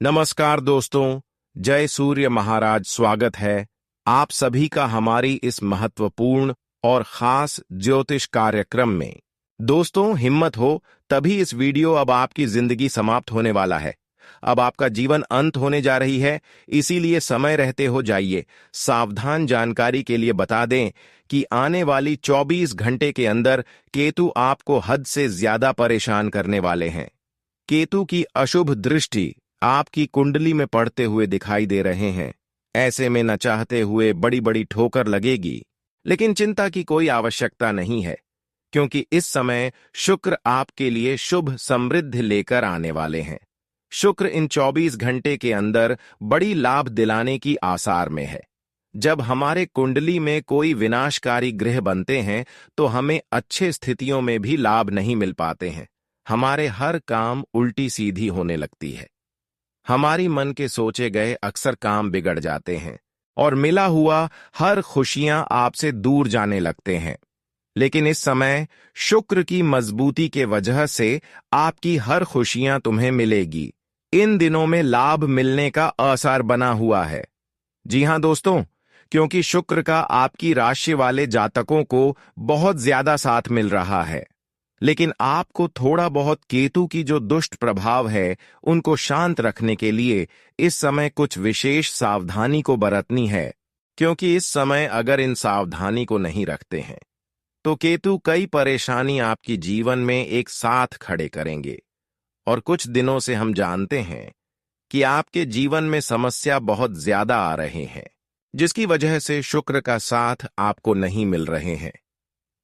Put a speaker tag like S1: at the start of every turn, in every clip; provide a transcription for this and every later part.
S1: नमस्कार दोस्तों, जय सूर्य महाराज। स्वागत है आप सभी का हमारी इस महत्वपूर्ण और खास ज्योतिष कार्यक्रम में। दोस्तों, हिम्मत हो, तभी इस वीडियो अब आपकी जिंदगी समाप्त होने वाला है। अब आपका जीवन अंत होने जा रही है, इसीलिए समय रहते हो जाइए। सावधान जानकारी के लिए बता दें कि आने वाली 24 घंटे के अंदर केतु आपको हद से ज्यादा परेशान करने वाले हैं। केतु की अशुभ दृष्टि आपकी कुंडली में पड़ते हुए दिखाई दे रहे हैं। ऐसे में न चाहते हुए बड़ी बड़ी ठोकर लगेगी, लेकिन चिंता की कोई आवश्यकता नहीं है, क्योंकि इस समय शुक्र आपके लिए शुभ समृद्धि लेकर आने वाले हैं। शुक्र इन 24 घंटे के अंदर बड़ी लाभ दिलाने की आसार में है। जब हमारे कुंडली में कोई विनाशकारी ग्रह बनते हैं तो हमें अच्छे स्थितियों में भी लाभ नहीं मिल पाते हैं। हमारे हर काम उल्टी सीधी होने लगती है। हमारी मन के सोचे गए अक्सर काम बिगड़ जाते हैं और मिला हुआ हर खुशियां आपसे दूर जाने लगते हैं। लेकिन इस समय शुक्र की मजबूती के वजह से आपकी हर खुशियां तुम्हें मिलेगी। इन दिनों में लाभ मिलने का आसार बना हुआ है। जी हां दोस्तों, क्योंकि शुक्र का आपकी राशि वाले जातकों को बहुत ज्यादा साथ मिल रहा है। लेकिन आपको थोड़ा बहुत केतु की जो दुष्ट प्रभाव है उनको शांत रखने के लिए इस समय कुछ विशेष सावधानी को बरतनी है, क्योंकि इस समय अगर इन सावधानी को नहीं रखते हैं तो केतु कई परेशानी आपकी जीवन में एक साथ खड़े करेंगे। और कुछ दिनों से हम जानते हैं कि आपके जीवन में समस्या बहुत ज्यादा आ रहे हैं, जिसकी वजह से शुक्र का साथ आपको नहीं मिल रहे हैं।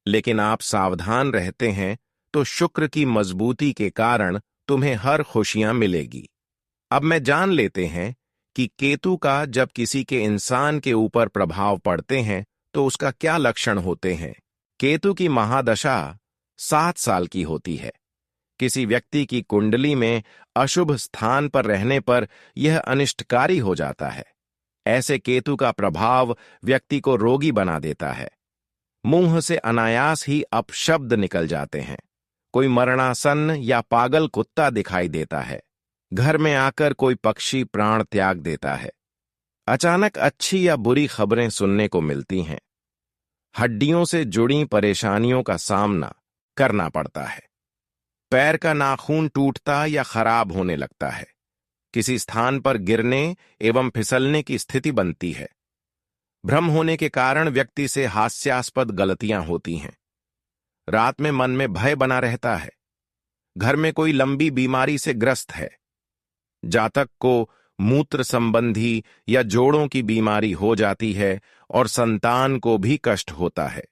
S1: लेकिन आप सावधान रहते हैं तो शुक्र की मजबूती के कारण तुम्हें हर खुशियां मिलेगी। अब मैं जान लेते हैं कि केतु का जब किसी के इंसान के ऊपर प्रभाव पड़ते हैं तो उसका क्या लक्षण होते हैं। केतु की महादशा 7 साल की होती है। किसी व्यक्ति की कुंडली में अशुभ स्थान पर रहने पर यह अनिष्टकारी हो जाता है। ऐसे केतु का प्रभाव व्यक्ति को रोगी बना देता है। मुंह से अनायास ही अपशब्द निकल जाते हैं। कोई मरणासन या पागल कुत्ता दिखाई देता है। घर में आकर कोई पक्षी प्राण त्याग देता है। अचानक अच्छी या बुरी खबरें सुनने को मिलती हैं। हड्डियों से जुड़ी परेशानियों का सामना करना पड़ता है। पैर का नाखून टूटता या खराब होने लगता है। किसी स्थान पर गिरने एवं फिसलने की स्थिति बनती है। भ्रम होने के कारण व्यक्ति से हास्यास्पद गलतियां होती हैं। रात में मन में भय बना रहता है। घर में कोई लंबी बीमारी से ग्रस्त है। जातक को मूत्र संबंधी या जोड़ों की बीमारी हो जाती है और संतान को भी कष्ट होता है।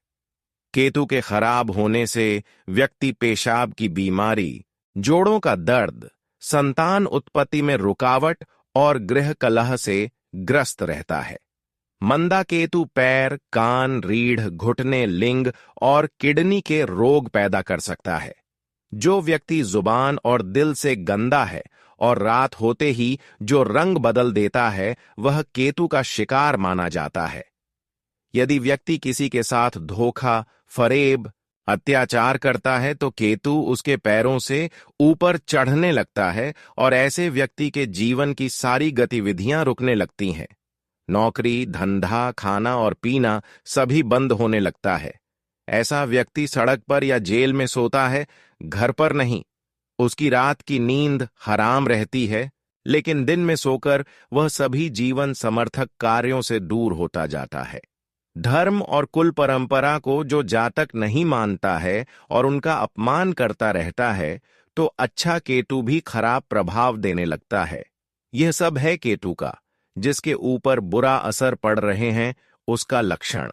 S1: केतु के खराब होने से व्यक्ति पेशाब की बीमारी, जोड़ों का दर्द, संतान उत्पत्ति में रुकावट और गृह कलह से ग्रस्त रहता है। मंदा केतु पैर, कान, रीढ़, घुटने, लिंग और किडनी के रोग पैदा कर सकता है। जो व्यक्ति जुबान और दिल से गंदा है और रात होते ही जो रंग बदल देता है, वह केतु का शिकार माना जाता है। यदि व्यक्ति किसी के साथ धोखा, फरेब, अत्याचार करता है तो केतु उसके पैरों से ऊपर चढ़ने लगता है और ऐसे व्यक्ति के जीवन की सारी गतिविधियां रुकने लगती हैं। नौकरी, धंधा, खाना और पीना सभी बंद होने लगता है। ऐसा व्यक्ति सड़क पर या जेल में सोता है, घर पर नहीं। उसकी रात की नींद हराम रहती है, लेकिन दिन में सोकर वह सभी जीवन समर्थक कार्यों से दूर होता जाता है। धर्म और कुल परंपरा को जो जातक नहीं मानता है और उनका अपमान करता रहता है, तो अच्छा केतु भी खराब प्रभाव देने लगता है। यह सब है केतु का, जिसके ऊपर बुरा असर पड़ रहे हैं, उसका लक्षण।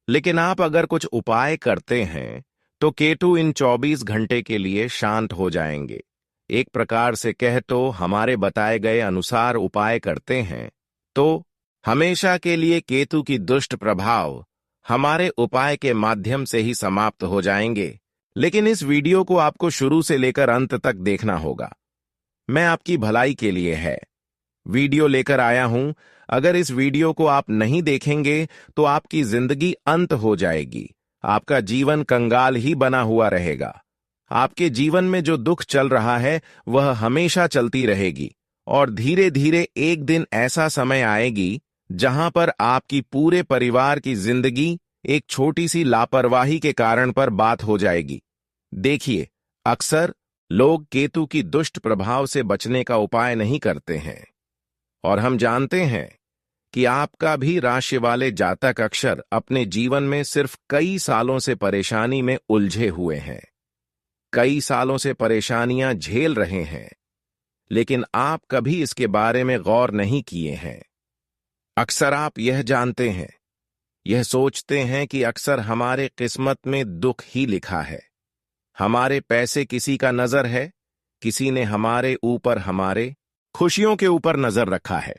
S1: लेकिन आप अगर कुछ उपाय करते हैं तो केतु इन 24 घंटे के लिए शांत हो जाएंगे। एक प्रकार से कह तो हमारे बताए गए अनुसार उपाय करते हैं तो हमेशा के लिए केतु की दुष्ट प्रभाव हमारे उपाय के माध्यम से ही समाप्त हो जाएंगे। लेकिन इस वीडियो को आपको शुरू से लेकर अंत तक देखना होगा। मैं आपकी भलाई के लिए है वीडियो लेकर आया हूं। अगर इस वीडियो को आप नहीं देखेंगे तो आपकी जिंदगी अंत हो जाएगी। आपका जीवन कंगाल ही बना हुआ रहेगा। आपके जीवन में जो दुख चल रहा है वह हमेशा चलती रहेगी और धीरे धीरे एक दिन ऐसा समय आएगी जहां पर आपकी पूरे परिवार की जिंदगी एक छोटी सी लापरवाही के कारण पर बात हो जाएगी। देखिए, अक्सर लोग केतु की दुष्ट प्रभाव से बचने का उपाय नहीं करते हैं, और हम जानते हैं कि आपका भी राशि वाले जातक अक्षर अपने जीवन में सिर्फ कई सालों से परेशानी में उलझे हुए हैं, कई सालों से परेशानियां झेल रहे हैं, लेकिन आप कभी इसके बारे में गौर नहीं किए हैं। अक्सर आप यह जानते हैं, यह सोचते हैं कि अक्सर हमारे किस्मत में दुख ही लिखा है, हमारे पैसे किसी का नजर है, किसी ने हमारे ऊपर, हमारे खुशियों के ऊपर नजर रखा है।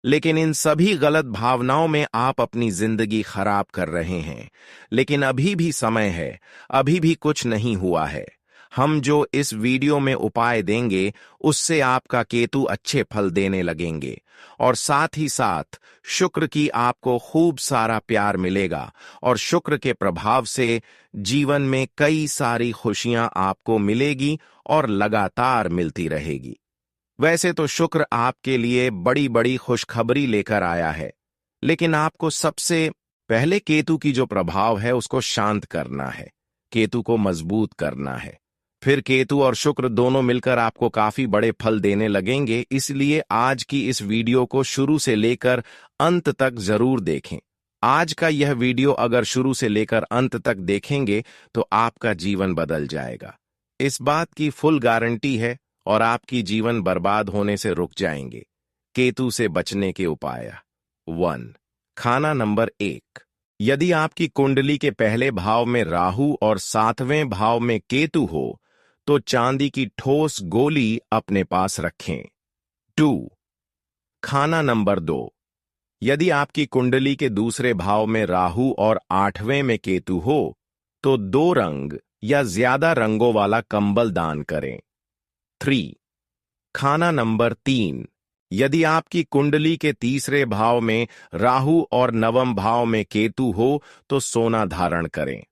S1: लेकिन इन सभी गलत भावनाओं में आप अपनी जिंदगी खराब कर रहे हैं। लेकिन अभी भी समय है, अभी भी कुछ नहीं हुआ है। हम जो इस वीडियो में उपाय देंगे उससे आपका केतु अच्छे फल देने लगेंगे, और साथ ही साथ शुक्र की आपको खूब सारा प्यार मिलेगा, और शुक्र के प्रभाव से जीवन में कई सारी खुशियां आपको मिलेगी और लगातार मिलती रहेगी। वैसे तो शुक्र आपके लिए बड़ी बड़ी खुशखबरी लेकर आया है, लेकिन आपको सबसे पहले केतु की जो प्रभाव है उसको शांत करना है, केतु को मजबूत करना है। फिर केतु और शुक्र दोनों मिलकर आपको काफी बड़े फल देने लगेंगे। इसलिए आज की इस वीडियो को शुरू से लेकर अंत तक जरूर देखें। आज का यह वीडियो अगर शुरू से लेकर अंत तक देखेंगे तो आपका जीवन बदल जाएगा, इस बात की फुल गारंटी है, और आपकी जीवन बर्बाद होने से रुक जाएंगे। केतु से बचने के उपाय 1। खाना नंबर 1। यदि आपकी कुंडली के पहले भाव में राहु और 7वें भाव में केतु हो तो चांदी की ठोस गोली अपने पास रखें। 2। खाना नंबर 2। यदि आपकी कुंडली के दूसरे भाव में राहु और 8वें में केतु हो तो 2 रंग या ज्यादा रंगों वाला कंबल दान करें। 3। खाना नंबर 3। यदि आपकी कुंडली के तीसरे भाव में राहु और 9वें भाव में केतु हो तो सोना धारण करें।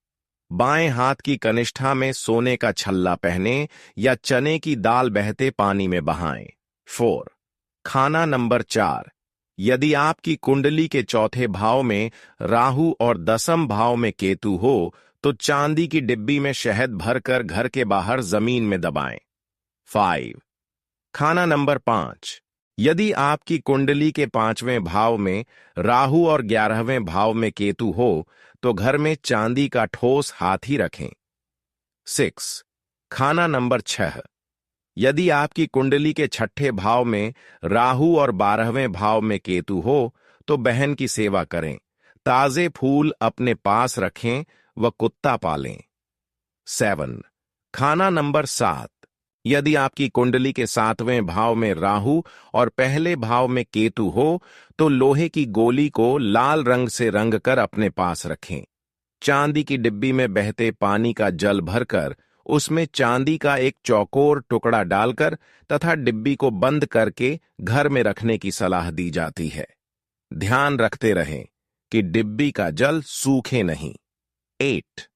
S1: बाएं हाथ की कनिष्ठा में सोने का छल्ला पहने या चने की दाल बहते पानी में बहाएं। 4। खाना नंबर 4। यदि आपकी कुंडली के चौथे भाव में राहु और 10वें भाव में केतु हो तो चांदी की डिब्बी में शहद भरकर घर के बाहर जमीन में दबाएं। 5। खाना नंबर 5। यदि आपकी कुंडली के 5वें भाव में राहु और 11वें भाव में केतु हो तो घर में चांदी का ठोस हाथी रखें। 6। खाना नंबर 6। यदि आपकी कुंडली के 6ठे भाव में राहु और 12वें भाव में केतु हो तो बहन की सेवा करें, ताजे फूल अपने पास रखें व कुत्ता पालें। 7। खाना नंबर 7। यदि आपकी कुंडली के 7वें भाव में राहु और पहले भाव में केतु हो तो लोहे की गोली को लाल रंग से रंगकर अपने पास रखें, चांदी की डिब्बी में बहते पानी का जल भरकर उसमें चांदी का एक चौकोर टुकड़ा डालकर तथा डिब्बी को बंद करके घर में रखने की सलाह दी जाती है। ध्यान रखते रहें कि डिब्बी का जल सूखे नहीं। 8।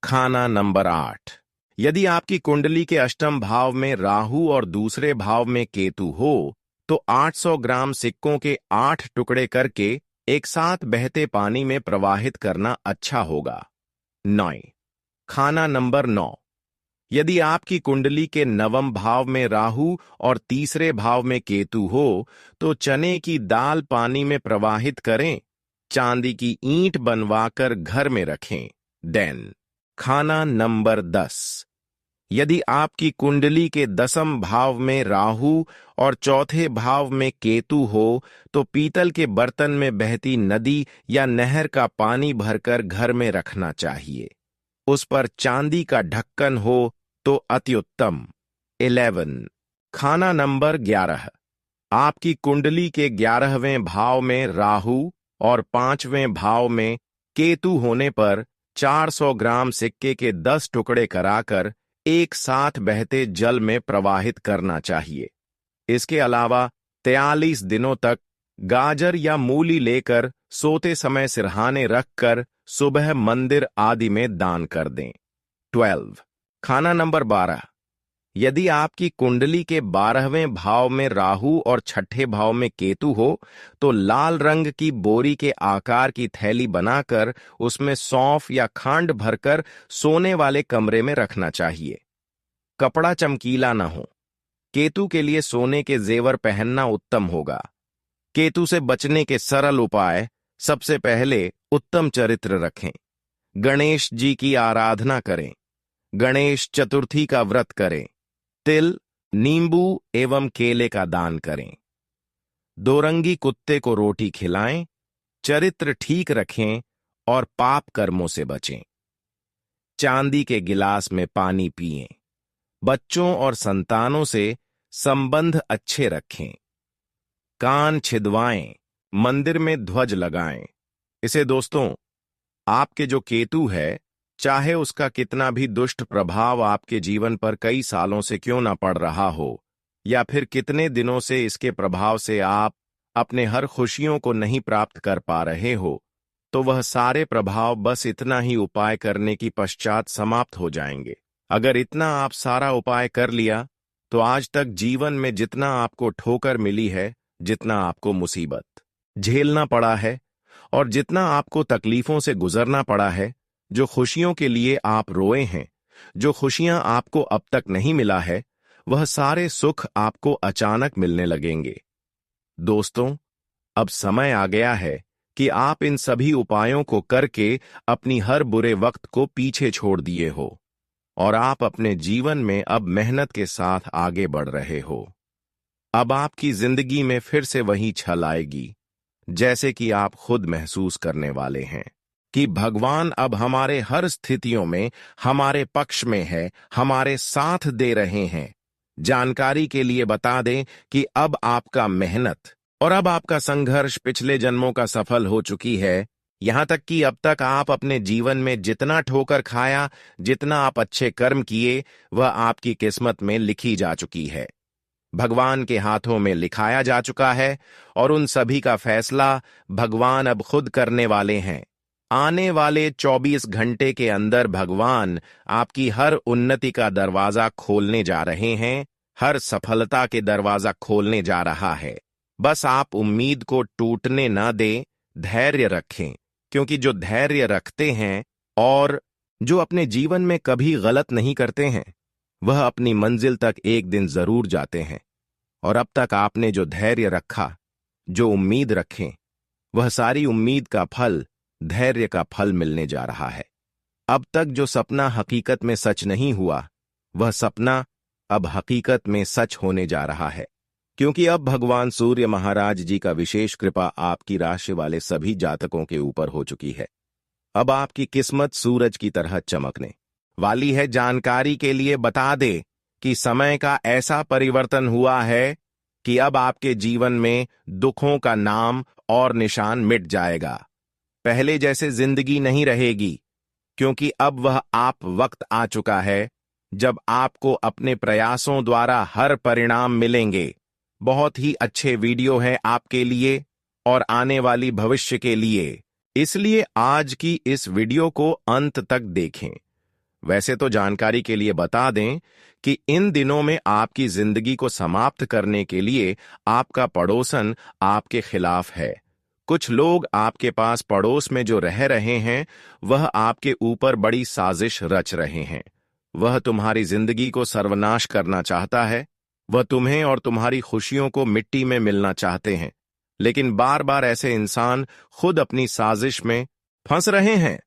S1: खाना नंबर 8। यदि आपकी कुंडली के 8वें भाव में राहु और दूसरे भाव में केतु हो तो 800 ग्राम सिक्कों के 8 टुकड़े करके एक साथ बहते पानी में प्रवाहित करना अच्छा होगा। 9। खाना नंबर 9। यदि आपकी कुंडली के 9वें भाव में राहु और तीसरे भाव में केतु हो तो चने की दाल पानी में प्रवाहित करें, चांदी की ईंट बनवाकर घर में रखें। 10। खाना नंबर 10। यदि आपकी कुंडली के 10वें भाव में राहु और चौथे भाव में केतु हो तो पीतल के बर्तन में बहती नदी या नहर का पानी भरकर घर में रखना चाहिए, उस पर चांदी का ढक्कन हो तो अति उत्तम। 11। खाना नंबर 11। आपकी कुंडली के 11वें भाव में राहु और 5वें भाव में केतु होने पर 400 ग्राम सिक्के के 10 टुकड़े कराकर एक साथ बहते जल में प्रवाहित करना चाहिए। इसके अलावा 43 दिनों तक गाजर या मूली लेकर सोते समय सिरहाने रखकर सुबह मंदिर आदि में दान कर दें। 12। खाना नंबर 12। यदि आपकी कुंडली के 12वें भाव में राहु और छठे भाव में केतु हो तो लाल रंग की बोरी के आकार की थैली बनाकर उसमें सौंफ या खांड भरकर सोने वाले कमरे में रखना चाहिए। कपड़ा चमकीला न हो। केतु के लिए सोने के जेवर पहनना उत्तम होगा। केतु से बचने के सरल उपाय: सबसे पहले उत्तम चरित्र रखें। गणेश जी की आराधना करें। गणेश चतुर्थी का व्रत करें। तिल, नींबू एवं केले का दान करें। दोरंगी कुत्ते को रोटी खिलाएं। चरित्र ठीक रखें और पाप कर्मों से बचें। चांदी के गिलास में पानी पिएं। बच्चों और संतानों से संबंध अच्छे रखें। कान छिदवाएं। मंदिर में ध्वज लगाएं। इसे दोस्तों, आपके जो केतु है, चाहे उसका कितना भी दुष्ट प्रभाव आपके जीवन पर कई सालों से क्यों ना पड़ रहा हो, या फिर कितने दिनों से इसके प्रभाव से आप अपने हर खुशियों को नहीं प्राप्त कर पा रहे हो, तो वह सारे प्रभाव बस इतना ही उपाय करने की पश्चात समाप्त हो जाएंगे। अगर इतना आप सारा उपाय कर लिया तो आज तक जीवन में जितना आपको ठोकर मिली है, जितना आपको मुसीबत झेलना पड़ा है और जितना आपको तकलीफों से गुजरना पड़ा है, जो खुशियों के लिए आप रोए हैं, जो खुशियां आपको अब तक नहीं मिला है, वह सारे सुख आपको अचानक मिलने लगेंगे। दोस्तों, अब समय आ गया है कि आप इन सभी उपायों को करके अपनी हर बुरे वक्त को पीछे छोड़ दिए हो और आप अपने जीवन में अब मेहनत के साथ आगे बढ़ रहे हो। अब आपकी जिंदगी में फिर से वही छल आएगी, जैसे कि आप खुद महसूस करने वाले हैं कि भगवान अब हमारे हर स्थितियों में हमारे पक्ष में है, हमारे साथ दे रहे हैं। जानकारी के लिए बता दें कि अब आपका मेहनत और अब आपका संघर्ष पिछले जन्मों का सफल हो चुकी है। यहां तक कि अब तक आप अपने जीवन में जितना ठोकर खाया, जितना आप अच्छे कर्म किए, वह आपकी किस्मत में लिखी जा चुकी है, भगवान के हाथों में लिखाया जा चुका है और उन सभी का फैसला भगवान अब खुद करने वाले हैं। आने वाले 24 घंटे के अंदर भगवान आपकी हर उन्नति का दरवाजा खोलने जा रहे हैं, हर सफलता के दरवाजा खोलने जा रहा है। बस आप उम्मीद को टूटने न दें, धैर्य रखें, क्योंकि जो धैर्य रखते हैं और जो अपने जीवन में कभी गलत नहीं करते हैं, वह अपनी मंजिल तक एक दिन जरूर जाते हैं। और अब तक आपने जो धैर्य रखा, जो उम्मीद रखें, वह सारी उम्मीद का फल धैर्य का फल मिलने जा रहा है। अब तक जो सपना हकीकत में सच नहीं हुआ, वह सपना अब हकीकत में सच होने जा रहा है, क्योंकि अब भगवान सूर्य महाराज जी का विशेष कृपा आपकी राशि वाले सभी जातकों के ऊपर हो चुकी है। अब आपकी किस्मत सूरज की तरह चमकने वाली है। जानकारी के लिए बता दे कि समय का ऐसा परिवर्तन हुआ है कि अब आपके जीवन में दुखों का नाम और निशान मिट जाएगा। पहले जैसे जिंदगी नहीं रहेगी, क्योंकि अब वह आप वक्त आ चुका है जब आपको अपने प्रयासों द्वारा हर परिणाम मिलेंगे। बहुत ही अच्छे वीडियो हैं आपके लिए और आने वाली भविष्य के लिए, इसलिए आज की इस वीडियो को अंत तक देखें। वैसे तो जानकारी के लिए बता दें कि इन दिनों में आपकी जिंदगी को समाप्त करने के लिए आपका पड़ोसन आपके खिलाफ है। कुछ लोग आपके पास पड़ोस में जो रह रहे हैं, वह आपके ऊपर बड़ी साजिश रच रहे हैं। वह तुम्हारी जिंदगी को सर्वनाश करना चाहता है। वह तुम्हें और तुम्हारी खुशियों को मिट्टी में मिलना चाहते हैं, लेकिन बार बार ऐसे इंसान खुद अपनी साजिश में फंस रहे हैं,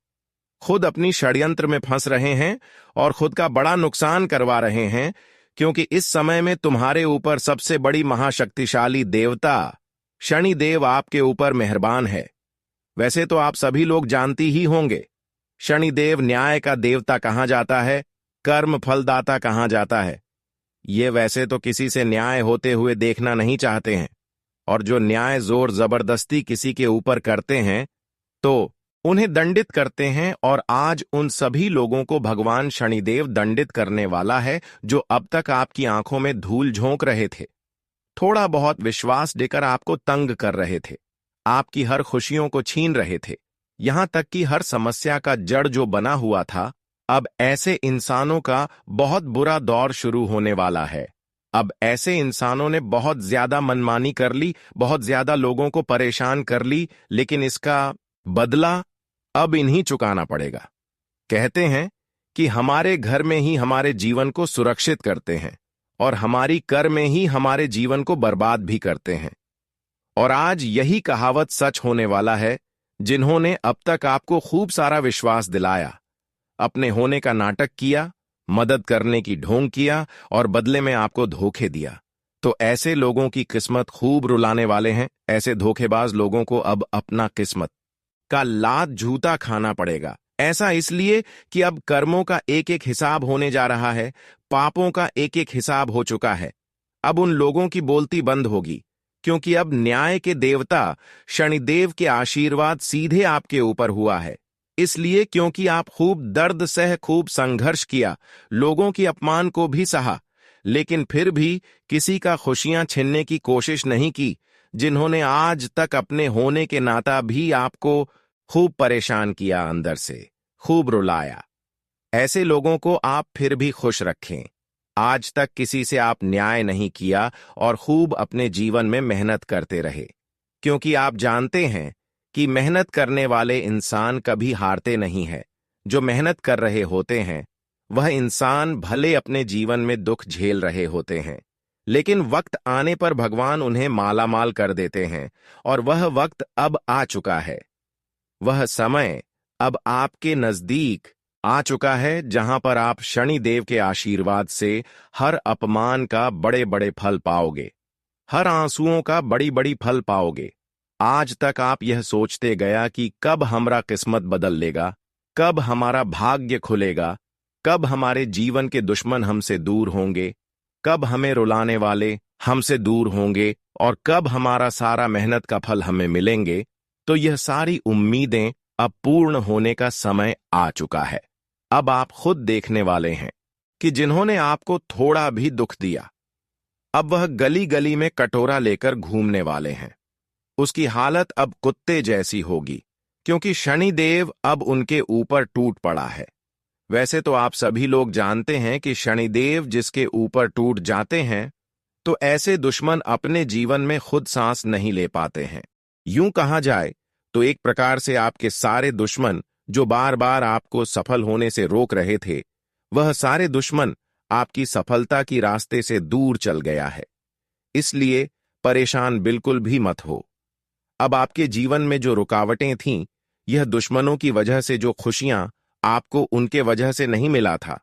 S1: खुद अपनी षड्यंत्र में फंस रहे हैं और खुद का बड़ा नुकसान करवा रहे हैं, क्योंकि इस समय में तुम्हारे ऊपर सबसे बड़ी महाशक्तिशाली देवता शनि देव आपके ऊपर मेहरबान है। वैसे तो आप सभी लोग जानती ही होंगे, शनि देव न्याय का देवता कहा जाता है, कर्म फलदाता कहा जाता है। ये वैसे तो किसी से न्याय होते हुए देखना नहीं चाहते हैं, और जो न्याय जोर जबरदस्ती किसी के ऊपर करते हैं तो उन्हें दंडित करते हैं। और आज उन सभी लोगों को भगवान शनिदेव दंडित करने वाला है, जो अब तक आपकी आंखों में धूल झोंक रहे थे, थोड़ा बहुत विश्वास देकर आपको तंग कर रहे थे, आपकी हर खुशियों को छीन रहे थे, यहां तक कि हर समस्या का जड़ जो बना हुआ था अब ऐसे इंसानों का बहुत बुरा दौर शुरू होने वाला है। अब ऐसे इंसानों ने बहुत ज्यादा मनमानी कर ली, बहुत ज्यादा लोगों को परेशान कर ली, लेकिन इसका बदला अब इन्हीं चुकाना पड़ेगा। कहते हैं कि हमारे घर में ही हमारे जीवन को सुरक्षित करते हैं और हमारी कर में ही हमारे जीवन को बर्बाद भी करते हैं। और आज यही कहावत सच होने वाला है। जिन्होंने अब तक आपको खूब सारा विश्वास दिलाया, अपने होने का नाटक किया, मदद करने की ढोंग किया और बदले में आपको धोखे दिया, तो ऐसे लोगों की किस्मत खूब रुलाने वाले हैं। ऐसे धोखेबाज लोगों को अब अपना किस्मत का लात जूता खाना पड़ेगा। ऐसा इसलिए कि अब कर्मों का एक एक हिसाब होने जा रहा है, पापों का एक एक हिसाब हो चुका है। अब उन लोगों की बोलती बंद होगी, क्योंकि अब न्याय के देवता शनिदेव के आशीर्वाद सीधे आपके ऊपर हुआ है। इसलिए क्योंकि आप खूब दर्द सह, खूब संघर्ष किया, लोगों की अपमान को भी सहा, लेकिन फिर भी किसी का खुशियां छीनने की कोशिश नहीं की। जिन्होंने आज तक अपने होने के नाता भी आपको खूब परेशान किया, अंदर से खूब रुलाया, ऐसे लोगों को आप फिर भी खुश रखें। आज तक किसी से आप न्याय नहीं किया और खूब अपने जीवन में मेहनत करते रहे, क्योंकि आप जानते हैं कि मेहनत करने वाले इंसान कभी हारते नहीं हैं। जो मेहनत कर रहे होते हैं वह इंसान भले अपने जीवन में दुख झेल रहे होते हैं, लेकिन वक्त आने पर भगवान उन्हें मालामाल कर देते हैं, और वह वक्त अब आ चुका है। वह समय अब आपके नजदीक आ चुका है जहां पर आप शनिदेव के आशीर्वाद से हर अपमान का बड़े बड़े फल पाओगे, हर आंसुओं का बड़ी बड़ी फल पाओगे। आज तक आप यह सोचते गया कि कब हमारा किस्मत बदल लेगा, कब हमारा भाग्य खुलेगा, कब हमारे जीवन के दुश्मन हमसे दूर होंगे, कब हमें रुलाने वाले हमसे दूर होंगे और कब हमारा सारा मेहनत का फल हमें मिलेंगे। तो यह सारी उम्मीदें अब पूर्ण होने का समय आ चुका है। अब आप खुद देखने वाले हैं कि जिन्होंने आपको थोड़ा भी दुख दिया, अब वह गली गली में कटोरा लेकर घूमने वाले हैं। उसकी हालत अब कुत्ते जैसी होगी, क्योंकि शनिदेव अब उनके ऊपर टूट पड़ा है। वैसे तो आप सभी लोग जानते हैं कि शनिदेव जिसके ऊपर टूट जाते हैं, तो ऐसे दुश्मन अपने जीवन में खुद सांस नहीं ले पाते हैं। यूं कहा जाए तो एक प्रकार से आपके सारे दुश्मन जो बार बार आपको सफल होने से रोक रहे थे, वह सारे दुश्मन आपकी सफलता की रास्ते से दूर चल गया है। इसलिए परेशान बिल्कुल भी मत हो। अब आपके जीवन में जो रुकावटें थीं, यह दुश्मनों की वजह से जो खुशियां आपको उनके वजह से नहीं मिला था,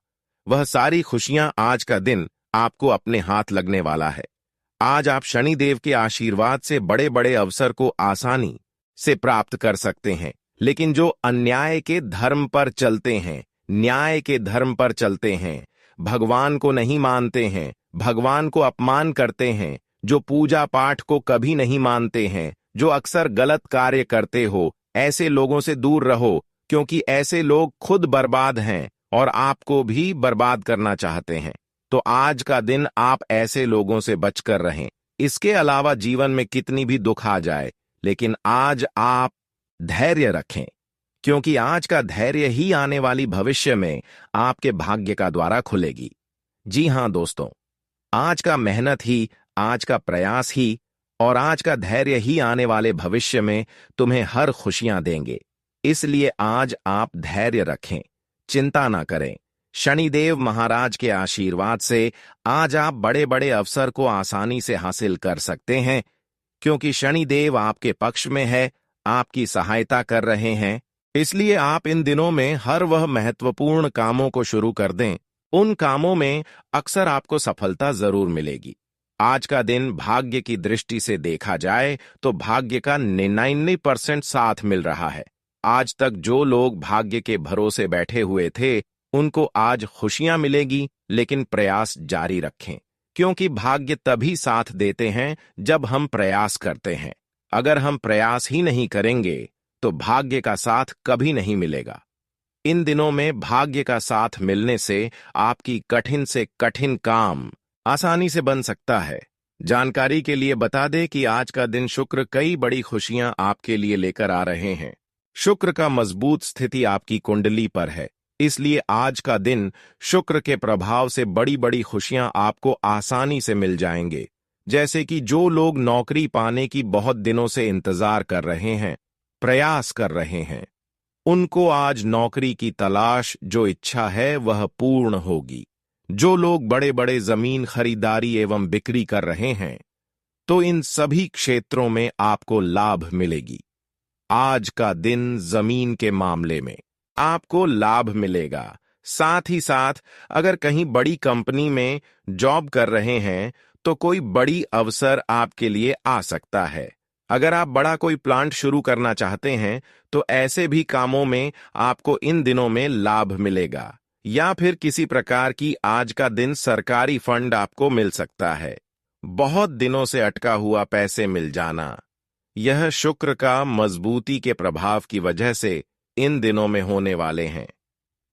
S1: वह सारी खुशियां आज का दिन आपको अपने हाथ लगने वाला है। आज आप शनिदेव के आशीर्वाद से बड़े बड़े अवसर को आसानी से प्राप्त कर सकते हैं। लेकिन जो अन्याय के धर्म पर चलते हैं, न्याय के धर्म पर चलते हैं, भगवान को नहीं मानते हैं, भगवान को अपमान करते हैं, जो पूजा पाठ को कभी नहीं मानते हैं, जो अक्सर गलत कार्य करते हो, ऐसे लोगों से दूर रहो, क्योंकि ऐसे लोग खुद बर्बाद हैं और आपको भी बर्बाद करना चाहते हैं। तो आज का दिन आप ऐसे लोगों से बचकर रहें। इसके अलावा जीवन में कितनी भी दुख आ जाए, लेकिन आज आप धैर्य रखें, क्योंकि आज का धैर्य ही आने वाली भविष्य में आपके भाग्य का द्वारा खुलेगी। जी हां दोस्तों, आज का मेहनत ही, आज का प्रयास ही और आज का धैर्य ही आने वाले भविष्य में तुम्हें हर खुशियां देंगे। इसलिए आज आप धैर्य रखें, चिंता ना करें। शनिदेव महाराज के आशीर्वाद से आज आप बड़े बड़े अवसर को आसानी से हासिल कर सकते हैं, क्योंकि शनिदेव आपके पक्ष में है, आपकी सहायता कर रहे हैं। इसलिए आप इन दिनों में हर वह महत्वपूर्ण कामों को शुरू कर दें। उन कामों में अक्सर आपको सफलता जरूर मिलेगी। आज का दिन भाग्य की दृष्टि से देखा जाए तो भाग्य का 99% साथ मिल रहा है। आज तक जो लोग भाग्य के भरोसे बैठे हुए थे, उनको आज खुशियां मिलेगी, लेकिन प्रयास जारी रखें, क्योंकि भाग्य तभी साथ देते हैं जब हम प्रयास करते हैं। अगर हम प्रयास ही नहीं करेंगे तो भाग्य का साथ कभी नहीं मिलेगा। इन दिनों में भाग्य का साथ मिलने से आपकी कठिन से कठिन काम आसानी से बन सकता है। जानकारी के लिए बता दें कि आज का दिन शुक्र कई बड़ी खुशियां आपके लिए लेकर आ रहे हैं। शुक्र का मजबूत स्थिति आपकी कुंडली पर है, इसलिए आज का दिन शुक्र के प्रभाव से बड़ी बड़ी खुशियां आपको आसानी से मिल जाएंगे। जैसे कि जो लोग नौकरी पाने की बहुत दिनों से इंतजार कर रहे हैं, प्रयास कर रहे हैं, उनको आज नौकरी की तलाश जो इच्छा है वह पूर्ण होगी। जो लोग बड़े बड़े जमीन खरीदारी एवं बिक्री कर रहे हैं, तो इन सभी क्षेत्रों में आपको लाभ मिलेगी। आज का दिन जमीन के मामले में आपको लाभ मिलेगा। साथ ही साथ अगर कहीं बड़ी कंपनी में जॉब कर रहे हैं तो कोई बड़ी अवसर आपके लिए आ सकता है। अगर आप बड़ा कोई प्लांट शुरू करना चाहते हैं तो ऐसे भी कामों में आपको इन दिनों में लाभ मिलेगा। या फिर किसी प्रकार की आज का दिन सरकारी फंड आपको मिल सकता है। बहुत दिनों से अटका हुआ पैसे मिल जाना, यह शुक्र का मजबूती के प्रभाव की वजह से इन दिनों में होने वाले हैं।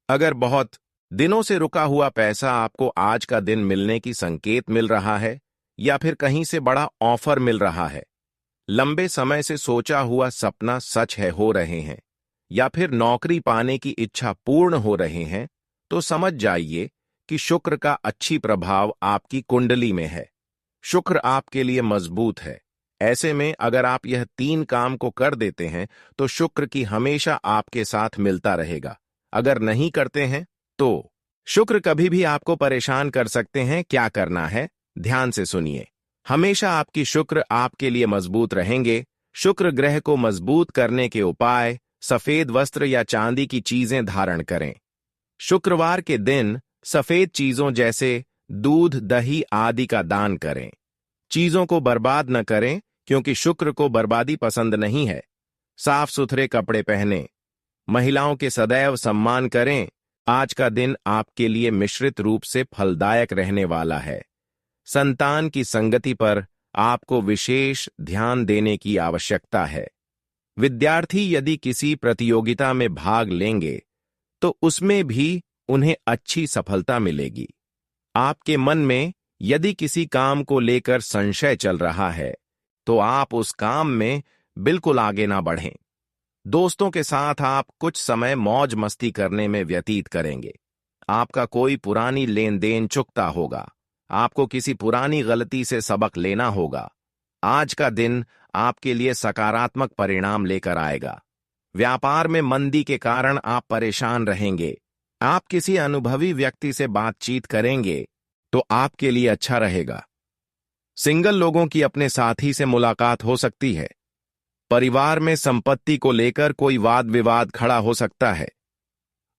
S1: अगर बहुत दिनों से रुका हुआ पैसा आपको आज का दिन मिलने की संकेत मिल रहा है, या फिर कहीं से बड़ा ऑफर मिल रहा है, लंबे समय से सोचा हुआ सपना सच है हो रहे हैं, या फिर नौकरी पाने की इच्छा पूर्ण हो रहे हैं, तो समझ जाइए कि शुक्र का अच्छी प्रभाव आपकी कुंडली में है। शुक्र आपके लिए मजबूत है। ऐसे में अगर आप यह 3 काम को कर देते हैं तो शुक्र की हमेशा आपके साथ मिलता रहेगा। अगर नहीं करते हैं तो शुक्र कभी भी आपको परेशान कर सकते हैं। क्या करना है, ध्यान से सुनिए। हमेशा आपकी शुक्र आपके लिए मजबूत रहेंगे। शुक्र ग्रह को मजबूत करने के उपाय: सफेद वस्त्र या चांदी की चीजें धारण करें। शुक्रवार के दिन सफेद चीजों जैसे दूध, दही आदि का दान करें। चीजों को बर्बाद न करें, क्योंकि शुक्र को बर्बादी पसंद नहीं है। साफ सुथरे कपड़े पहनें। महिलाओं के सदैव सम्मान करें। आज का दिन आपके लिए मिश्रित रूप से फलदायक रहने वाला है। संतान की संगति पर आपको विशेष ध्यान देने की आवश्यकता है। विद्यार्थी यदि किसी प्रतियोगिता में भाग लेंगे तो उसमें भी उन्हें अच्छी सफलता मिलेगी। आपके मन में यदि किसी काम को लेकर संशय चल रहा है तो आप उस काम में बिल्कुल आगे ना बढ़ें। दोस्तों के साथ आप कुछ समय मौज मस्ती करने में व्यतीत करेंगे। आपका कोई पुरानी लेन देन चुकता होगा। आपको किसी पुरानी गलती से सबक लेना होगा। आज का दिन आपके लिए सकारात्मक परिणाम लेकर आएगा। व्यापार में मंदी के कारण आप परेशान रहेंगे। आप किसी अनुभवी व्यक्ति से बातचीत करेंगे तो आपके लिए अच्छा रहेगा। सिंगल लोगों की अपने साथी से मुलाकात हो सकती है। परिवार में संपत्ति को लेकर कोई वाद विवाद खड़ा हो सकता है।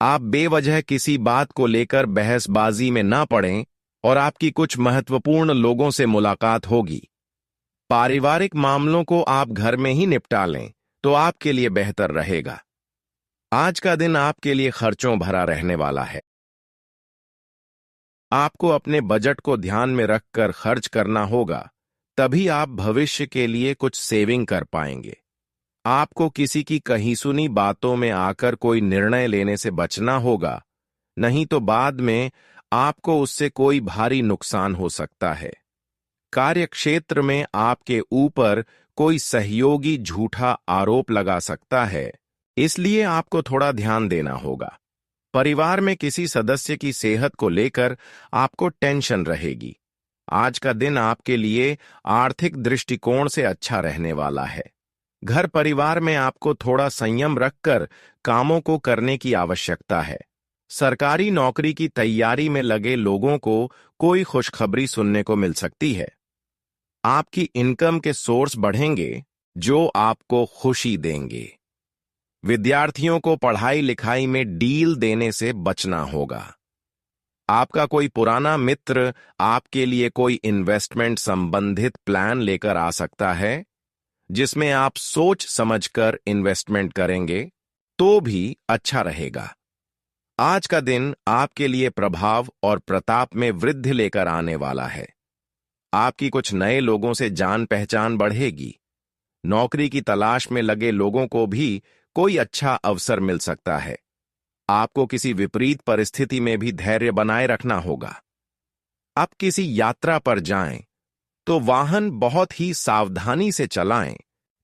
S1: आप बेवजह किसी बात को लेकर बहसबाजी में ना पड़ें और आपकी कुछ महत्वपूर्ण लोगों से मुलाकात होगी। पारिवारिक मामलों को आप घर में ही निपटा लें तो आपके लिए बेहतर रहेगा। आज का दिन आपके लिए खर्चों भरा रहने वाला है। आपको अपने बजट को ध्यान में रखकर खर्च करना होगा, तभी आप भविष्य के लिए कुछ सेविंग कर पाएंगे। आपको किसी की कही सुनी बातों में आकर कोई निर्णय लेने से बचना होगा, नहीं तो बाद में आपको उससे कोई भारी नुकसान हो सकता है। कार्यक्षेत्र में आपके ऊपर कोई सहयोगी झूठा आरोप लगा सकता है, इसलिए आपको थोड़ा ध्यान देना होगा। परिवार में किसी सदस्य की सेहत को लेकर आपको टेंशन रहेगी। आज का दिन आपके लिए आर्थिक दृष्टिकोण से अच्छा रहने वाला है। घर परिवार में आपको थोड़ा संयम रखकर कामों को करने की आवश्यकता है। सरकारी नौकरी की तैयारी में लगे लोगों को कोई खुशखबरी सुनने को मिल सकती है। आपकी इनकम के सोर्स बढ़ेंगे जो आपको खुशी देंगे। विद्यार्थियों को पढ़ाई लिखाई में डील देने से बचना होगा। आपका कोई पुराना मित्र आपके लिए कोई इन्वेस्टमेंट संबंधित प्लान लेकर आ सकता है, जिसमें आप सोच समझकर इन्वेस्टमेंट करेंगे तो भी अच्छा रहेगा। आज का दिन आपके लिए प्रभाव और प्रताप में वृद्धि लेकर आने वाला है। आपकी कुछ नए लोगों से जान पहचान बढ़ेगी। नौकरी की तलाश में लगे लोगों को भी कोई अच्छा अवसर मिल सकता है। आपको किसी विपरीत परिस्थिति में भी धैर्य बनाए रखना होगा। आप किसी यात्रा पर जाएं तो वाहन बहुत ही सावधानी से चलाएं,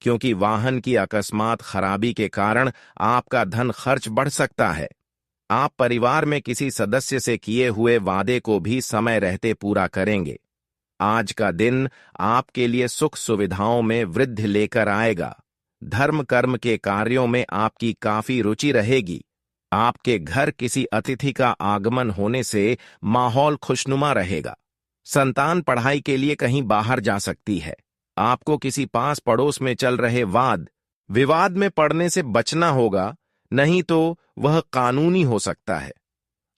S1: क्योंकि वाहन की अकस्मात खराबी के कारण आपका धन खर्च बढ़ सकता है। आप परिवार में किसी सदस्य से किए हुए वादे को भी समय रहते पूरा करेंगे। आज का दिन आपके लिए सुख सुविधाओं में वृद्धि लेकर आएगा। धर्म कर्म के कार्यों में आपकी काफी रुचि रहेगी। आपके घर किसी अतिथि का आगमन होने से माहौल खुशनुमा रहेगा। संतान पढ़ाई के लिए कहीं बाहर जा सकती है। आपको किसी पास पड़ोस में चल रहे वाद विवाद में पड़ने से बचना होगा, नहीं तो वह कानूनी हो सकता है।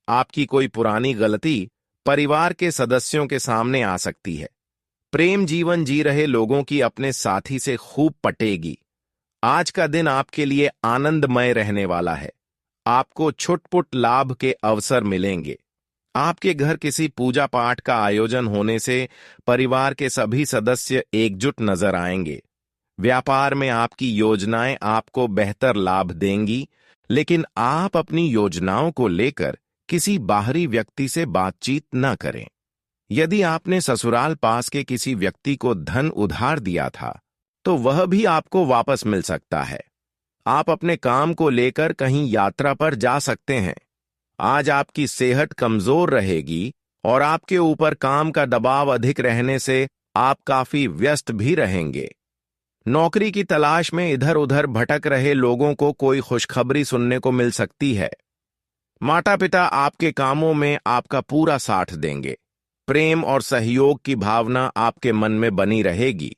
S1: आपकी कोई पुरानी गलती परिवार के सदस्यों के सामने आ सकती है। प्रेम जीवन जी रहे लोगों की अपने साथी से खूब पटेगी। आज का दिन आपके लिए आनंदमय रहने वाला है। आपको छुटपुट लाभ के अवसर मिलेंगे। आपके घर किसी पूजा पाठ का आयोजन होने से परिवार के सभी सदस्य एकजुट नजर आएंगे। व्यापार में आपकी योजनाएं आपको बेहतर लाभ देंगी, लेकिन आप अपनी योजनाओं को लेकर किसी बाहरी व्यक्ति से बातचीत न करें। यदि आपने ससुराल पास के किसी व्यक्ति को धन उधार दिया था, तो वह भी आपको वापस मिल सकता है। आप अपने काम को लेकर कहीं यात्रा पर जा सकते हैं। आज आपकी सेहत कमजोर रहेगी और आपके ऊपर काम का दबाव अधिक रहने से आप काफी व्यस्त भी रहेंगे। नौकरी की तलाश में इधर उधर भटक रहे लोगों को कोई खुशखबरी सुनने को मिल सकती है। माता पिता आपके कामों में आपका पूरा साथ देंगे। प्रेम और सहयोग की भावना आपके मन में बनी रहेगी।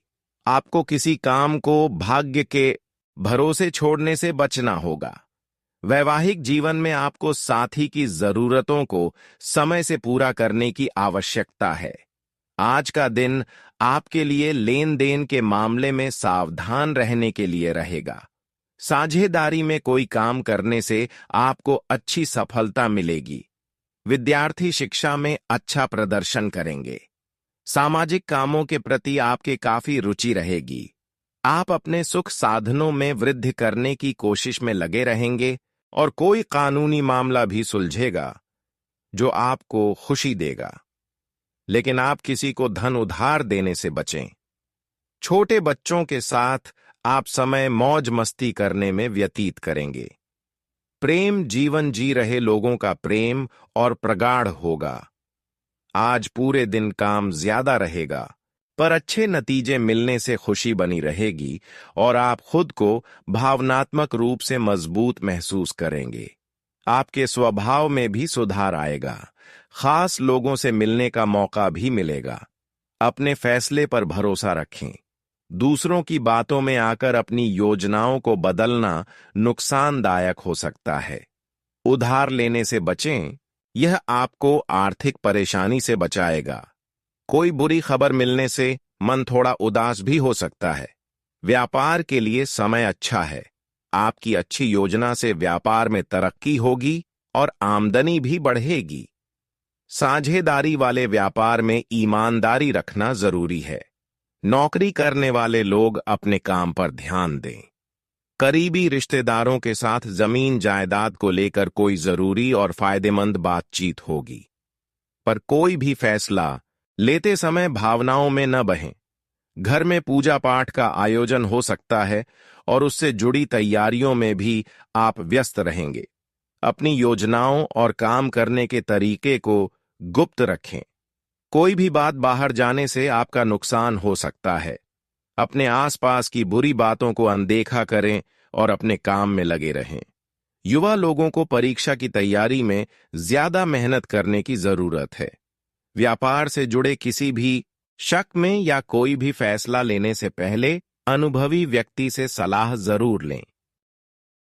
S1: आपको किसी काम को भाग्य के भरोसे छोड़ने से बचना होगा। वैवाहिक जीवन में आपको साथी की जरूरतों को समय से पूरा करने की आवश्यकता है। आज का दिन आपके लिए लेन देन के मामले में सावधान रहने के लिए रहेगा। साझेदारी में कोई काम करने से आपको अच्छी सफलता मिलेगी। विद्यार्थी शिक्षा में अच्छा प्रदर्शन करेंगे। सामाजिक कामों के प्रति आपके काफी रुचि रहेगी। आप अपने सुख साधनों में वृद्धि करने की कोशिश में लगे रहेंगे और कोई कानूनी मामला भी सुलझेगा जो आपको खुशी देगा। लेकिन आप किसी को धन उधार देने से बचें। छोटे बच्चों के साथ आप समय मौज मस्ती करने में व्यतीत करेंगे। प्रेम जीवन जी रहे लोगों का प्रेम और प्रगाढ़ होगा। आज पूरे दिन काम ज्यादा रहेगा, पर अच्छे नतीजे मिलने से खुशी बनी रहेगी और आप खुद को भावनात्मक रूप से मजबूत महसूस करेंगे। आपके स्वभाव में भी सुधार आएगा। खास लोगों से मिलने का मौका भी मिलेगा। अपने फैसले पर भरोसा रखें। दूसरों की बातों में आकर अपनी योजनाओं को बदलना नुकसानदायक हो सकता है। उधार लेने से बचें, यह आपको आर्थिक परेशानी से बचाएगा। कोई बुरी खबर मिलने से मन थोड़ा उदास भी हो सकता है। व्यापार के लिए समय अच्छा है। आपकी अच्छी योजना से व्यापार में तरक्की होगी और आमदनी भी बढ़ेगी। साझेदारी वाले व्यापार में ईमानदारी रखना जरूरी है। नौकरी करने वाले लोग अपने काम पर ध्यान दें। करीबी रिश्तेदारों के साथ जमीन जायदाद को लेकर कोई जरूरी और फायदेमंद बातचीत होगी। पर कोई भी फैसला लेते समय भावनाओं में न बहें। घर में पूजा पाठ का आयोजन हो सकता है और उससे जुड़ी तैयारियों में भी आप व्यस्त रहेंगे। अपनी योजनाओं और काम करने के तरीके को गुप्त रखें। कोई भी बात बाहर जाने से आपका नुकसान हो सकता है। अपने आसपास की बुरी बातों को अनदेखा करें और अपने काम में लगे रहें। युवा लोगों को परीक्षा की तैयारी में ज्यादा मेहनत करने की जरूरत है। व्यापार से जुड़े किसी भी शक में या कोई भी फैसला लेने से पहले अनुभवी व्यक्ति से सलाह जरूर लें।